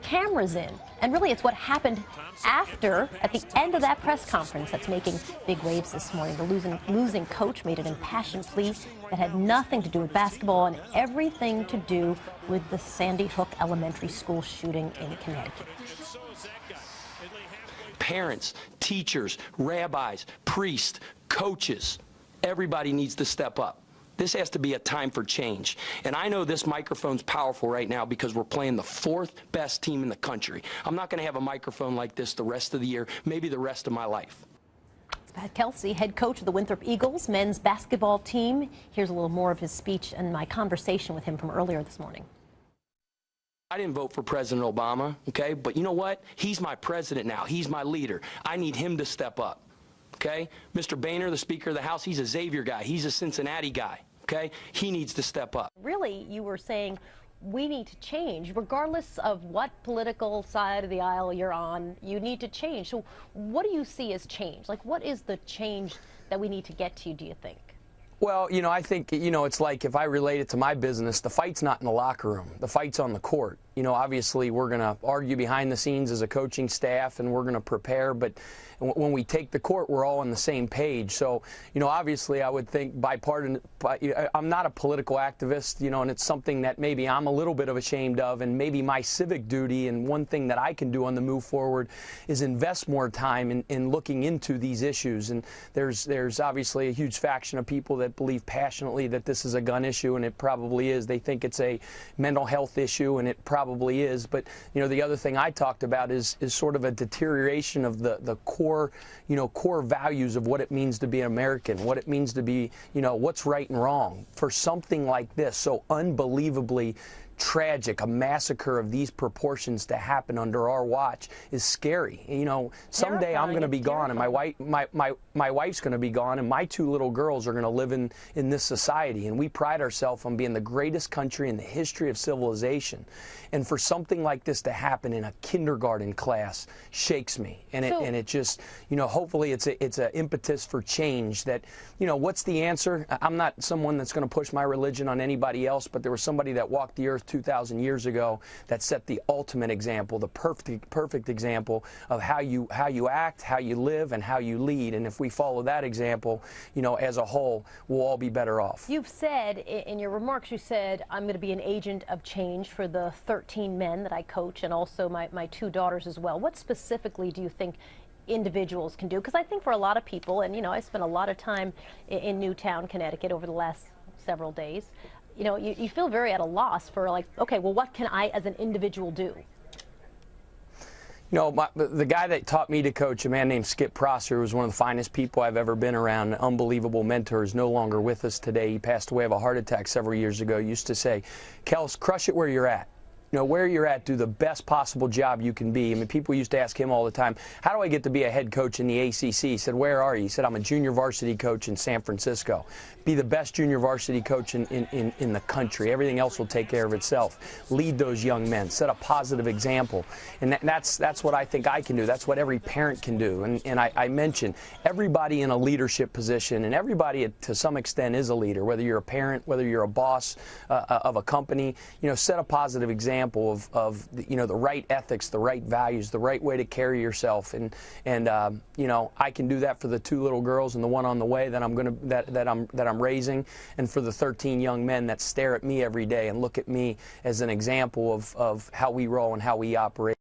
cameras in. And really, it's what happened after, at the end of that press conference, that's making big waves this morning. The losing coach made an impassioned plea that had nothing to do with basketball and everything to do with the Sandy Hook Elementary School shooting in Connecticut. Parents, teachers, rabbis, priests, coaches, everybody needs to step up. This has to be a time for change. And I know this microphone's powerful right now because we're playing the fourth best team in the country. I'm not going to have a microphone like this the rest of the year, maybe the rest of my life. Pat Kelsey, head coach of the Winthrop Eagles men's basketball team. Here's a little more of his speech and my conversation with him from earlier this morning. I didn't vote for President Obama, okay? But you know what? He's my president now. He's my leader. I need him to step up. Okay, Mr. Boehner, the Speaker of the House, he's a Xavier guy. He's a Cincinnati guy. Okay, he needs to step up. Really, you were saying we need to change, regardless of what political side of the aisle you're on. You need to change. So, what do you see as change? Like, what is the change that we need to get to? Do you think? Well, you know, I think, you know, it's like if I relate it to my business, the fight's not in the locker room. The fight's on the court. You know, obviously, we're going to argue behind the scenes as a coaching staff, and we're going to prepare. But when we take the court, we're all on the same page. So, you know, obviously, I would think bipartisan. I'm not a political activist, you know, and it's something that maybe I'm a little bit of ashamed of, and maybe my civic duty. And one thing that I can do on the move forward is invest more time in looking into these issues. And there's obviously a huge faction of people that believe passionately that this is a gun issue, and it probably is. They think it's a mental health issue, and it probably is. But, you know, the other thing I talked about is sort of a deterioration of the core, you know, core values of what it means to be an American, what it means to be, you know, what's right and wrong. For something like this, so unbelievably tragic, a massacre of these proportions to happen under our watch is scary. You know, someday I'm going to be gone, and my wife's going to be gone, and my two little girls are going to live in this society. And we pride ourselves on being the greatest country in the history of civilization. And for something like this to happen in a kindergarten class shakes me. And it just, you know, hopefully it's an impetus for change. That, you know, what's the answer? I'm not someone that's going to push my religion on anybody else, but there was somebody that walked the earth 2,000 years ago that set the ultimate example, the perfect example of how you act, how you live, and how you lead. And if we follow that example, you know, as a whole, we'll all be better off. You've said in your remarks, you said, I'm going to be an agent of change for the 13 men that I coach, and also my two daughters as well. What specifically do you think individuals can do? Because I think for a lot of people, and, you know, I spent a lot of time in Newtown, Connecticut over the last several days. You know, you feel very at a loss for, like, okay, well, what can I as an individual do? You know, the guy that taught me to coach, a man named Skip Prosser, was one of the finest people I've ever been around, an unbelievable mentor, is no longer with us today. He passed away of a heart attack several years ago. He used to say, Kels, crush it where you're at. You know, where you're at, do the best possible job you can be. I mean, people used to ask him all the time, how do I get to be a head coach in the ACC? He said, where are you? He said, I'm a junior varsity coach in San Francisco. Be the best junior varsity coach in the country. Everything else will take care of itself. Lead those young men. Set a positive example. And that's what I think I can do. That's what every parent can do. And I mentioned everybody in a leadership position, and everybody to some extent is a leader, whether you're a parent, whether you're a boss of a company. You know, set a positive example of you know, the right ethics, the right values, the right way to carry yourself, and you know, I can do that for the two little girls and the one on the way that I'm raising, and for the 13 young men that stare at me every day and look at me as an example of how we roll and how we operate.